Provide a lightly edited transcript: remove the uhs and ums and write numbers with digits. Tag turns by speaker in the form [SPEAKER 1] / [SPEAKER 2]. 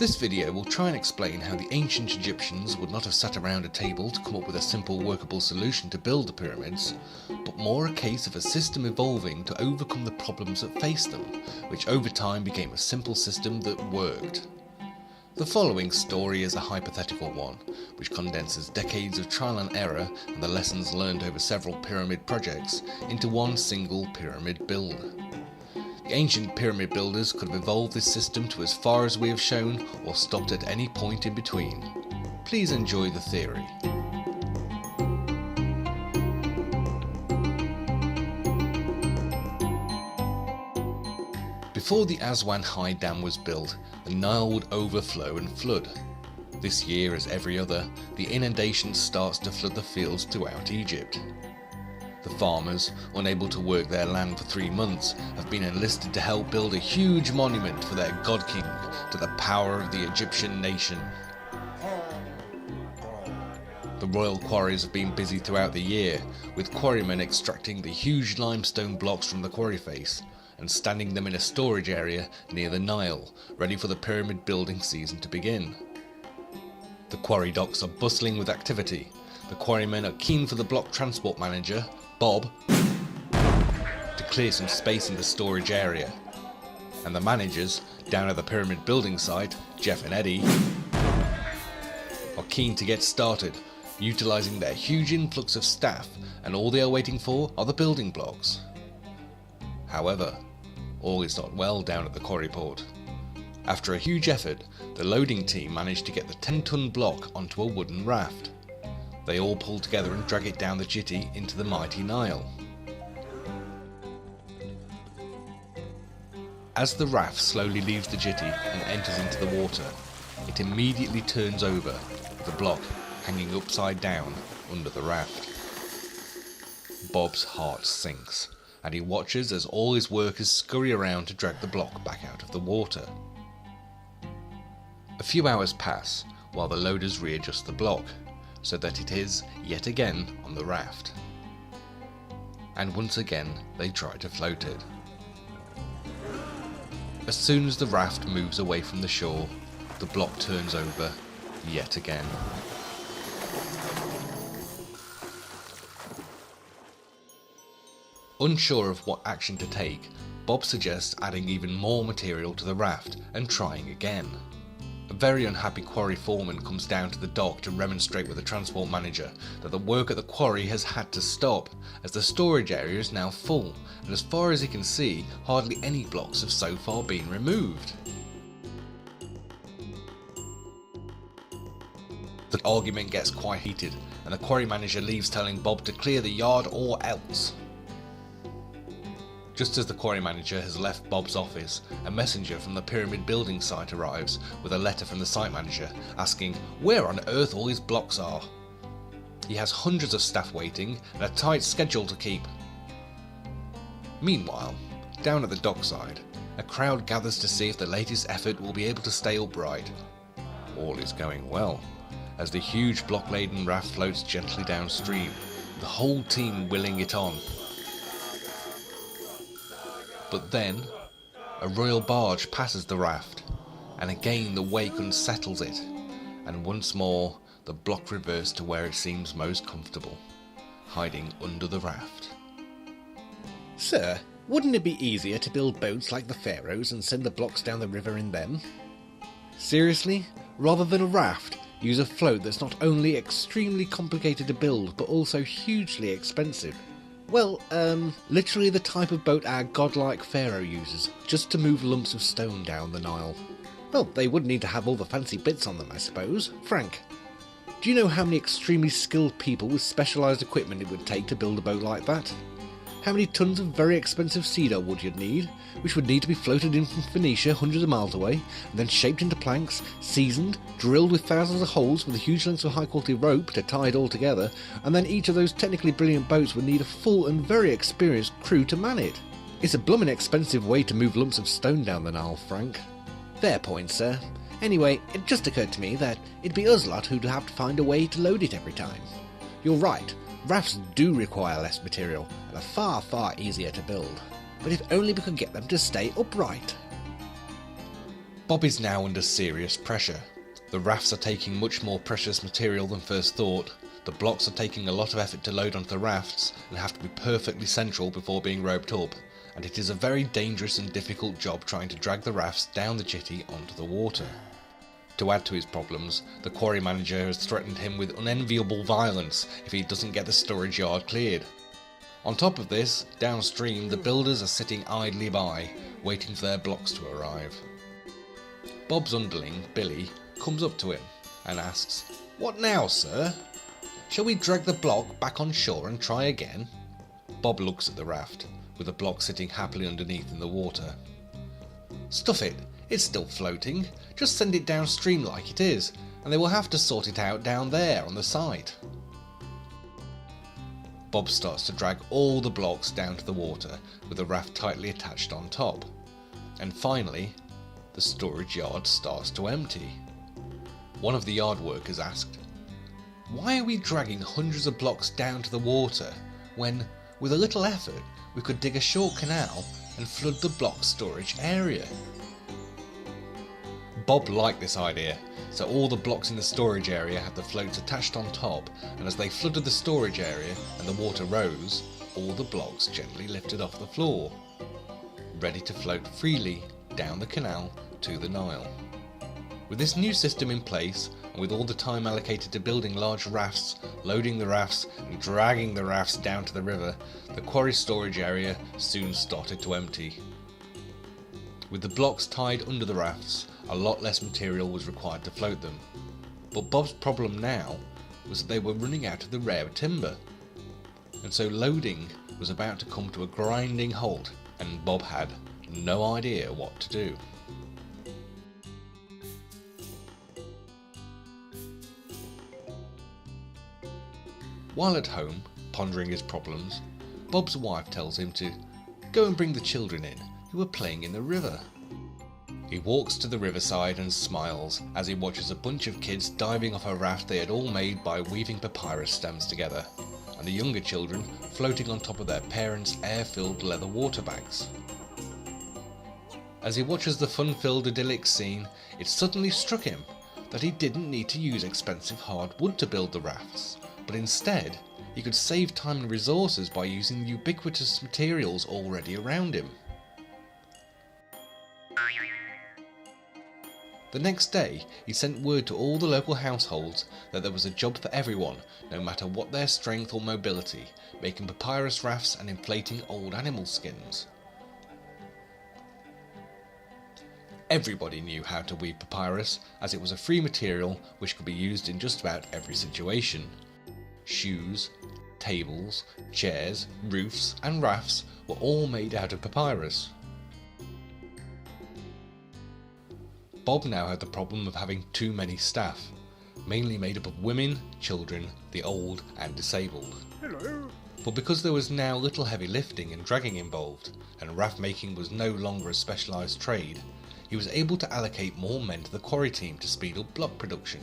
[SPEAKER 1] This video will try and explain how the ancient Egyptians would not have sat around a table to come up with a simple workable solution to build the pyramids, but more a case of a system evolving to overcome the problems that faced them, which over time became a simple system that worked. The following story is a hypothetical one, which condenses decades of trial and error and the lessons learned over several pyramid projects into one single pyramid build. The ancient pyramid builders could have evolved this system to as far as we have shown, or stopped at any point in between. Please enjoy the theory. Before the Aswan High Dam was built, the Nile would overflow and flood. This year, as every other, the inundation starts to flood the fields throughout Egypt. The farmers, unable to work their land for 3 months, have been enlisted to help build a huge monument for their god king to the power of the Egyptian nation. The royal quarries have been busy throughout the year, with quarrymen extracting the huge limestone blocks from the quarry face and standing them in a storage area near the Nile, ready for the pyramid building season to begin. The quarry docks are bustling with activity. The quarrymen are keen for the block transport manager, Bob, to clear some space in the storage area, and the managers down at the pyramid building site, Jeff and Eddie, are keen to get started, utilising their huge influx of staff, and all they are waiting for are the building blocks. However, all is not well down at the quarry port. After a huge effort, the loading team managed to get the 10-ton block onto a wooden raft. They all pull together and drag it down the jetty into the mighty Nile. As the raft slowly leaves the jetty and enters into the water, it immediately turns over, with the block hanging upside down under the raft. Bob's heart sinks, and he watches as all his workers scurry around to drag the block back out of the water. A few hours pass while the loaders readjust the block, so that it is, yet again, on the raft. And once again they try to float it. As soon as the raft moves away from the shore, the block turns over, yet again. Unsure of what action to take, Bob suggests adding even more material to the raft and trying again. A very unhappy quarry foreman comes down to the dock to remonstrate with the transport manager that the work at the quarry has had to stop, as the storage area is now full, and as far as he can see, hardly any blocks have so far been removed. The argument gets quite heated, and the quarry manager leaves telling Bob to clear the yard or else. Just as the quarry manager has left Bob's office, a messenger from the pyramid building site arrives with a letter from the site manager asking where on earth all his blocks are. He has hundreds of staff waiting and a tight schedule to keep. Meanwhile, down at the dockside, a crowd gathers to see if the latest effort will be able to stay upright. All is going well, as the huge block-laden raft floats gently downstream, the whole team willing it on. But then, a royal barge passes the raft, and again the wake unsettles it, and once more the block reverts to where it seems most comfortable, hiding under the raft.
[SPEAKER 2] Sir, wouldn't it be easier to build boats like the pharaohs and send the blocks down the river in them? Seriously? Rather than a raft, use a float that's not only extremely complicated to build, but also hugely expensive. Well, literally the type of boat our godlike pharaoh uses, just to move lumps of stone down the Nile. Well, they would need to have all the fancy bits on them, I suppose. Frank, do you know how many extremely skilled people with specialised equipment it would take to build a boat like that? How many tons of very expensive cedar wood you'd need, which would need to be floated in from Phoenicia hundreds of miles away, and then shaped into planks, seasoned, drilled with thousands of holes with huge lengths of high quality rope to tie it all together, and then each of those technically brilliant boats would need a full and very experienced crew to man it. It's a bloomin' expensive way to move lumps of stone down the Nile, Frank. Fair point, sir. Anyway, it just occurred to me that it'd be us lot who'd have to find a way to load it every time. You're right, rafts do require less material, and are far, far easier to build. But if only we could get them to stay upright.
[SPEAKER 1] Bob is now under serious pressure. The rafts are taking much more precious material than first thought, the blocks are taking a lot of effort to load onto the rafts and have to be perfectly central before being roped up, and it is a very dangerous and difficult job trying to drag the rafts down the jetty onto the water. To add to his problems, the quarry manager has threatened him with unenviable violence if he doesn't get the storage yard cleared. On top of this, downstream the builders are sitting idly by, waiting for their blocks to arrive. Bob's underling, Billy, comes up to him and asks, "What now, sir? Shall we drag the block back on shore and try again?" Bob looks at the raft, with the block sitting happily underneath in the water. "Stuff it, it's still floating. Just send it downstream like it is, and they will have to sort it out down there on the site." Bob starts to drag all the blocks down to the water, with the raft tightly attached on top. And finally, the storage yard starts to empty. One of the yard workers asked, "Why are we dragging hundreds of blocks down to the water when, with a little effort, we could dig a short canal and flood the block storage area?" Bob liked this idea, so all the blocks in the storage area had the floats attached on top, and as they flooded the storage area and the water rose, all the blocks gently lifted off the floor, ready to float freely down the canal to the Nile. With this new system in place, and with all the time allocated to building large rafts, loading the rafts and dragging the rafts down to the river, the quarry storage area soon started to empty. With the blocks tied under the rafts, a lot less material was required to float them. But Bob's problem now was that they were running out of the rare timber, and so loading was about to come to a grinding halt, and Bob had no idea what to do. While at home, pondering his problems, Bob's wife tells him to go and bring the children in, who are playing in the river. He walks to the riverside and smiles as he watches a bunch of kids diving off a raft they had all made by weaving papyrus stems together, and the younger children floating on top of their parents' air-filled leather water bags. As he watches the fun-filled idyllic scene, it suddenly struck him that he didn't need to use expensive hard wood to build the rafts, but instead he could save time and resources by using ubiquitous materials already around him. The next day, he sent word to all the local households that there was a job for everyone, no matter what their strength or mobility, making papyrus rafts and inflating old animal skins. Everybody knew how to weave papyrus, as it was a free material which could be used in just about every situation. Shoes, tables, chairs, roofs and rafts were all made out of papyrus. Bob now had the problem of having too many staff, mainly made up of women, children, the old and disabled. Hello. But because there was now little heavy lifting and dragging involved, and raft making was no longer a specialised trade, he was able to allocate more men to the quarry team to speed up block production.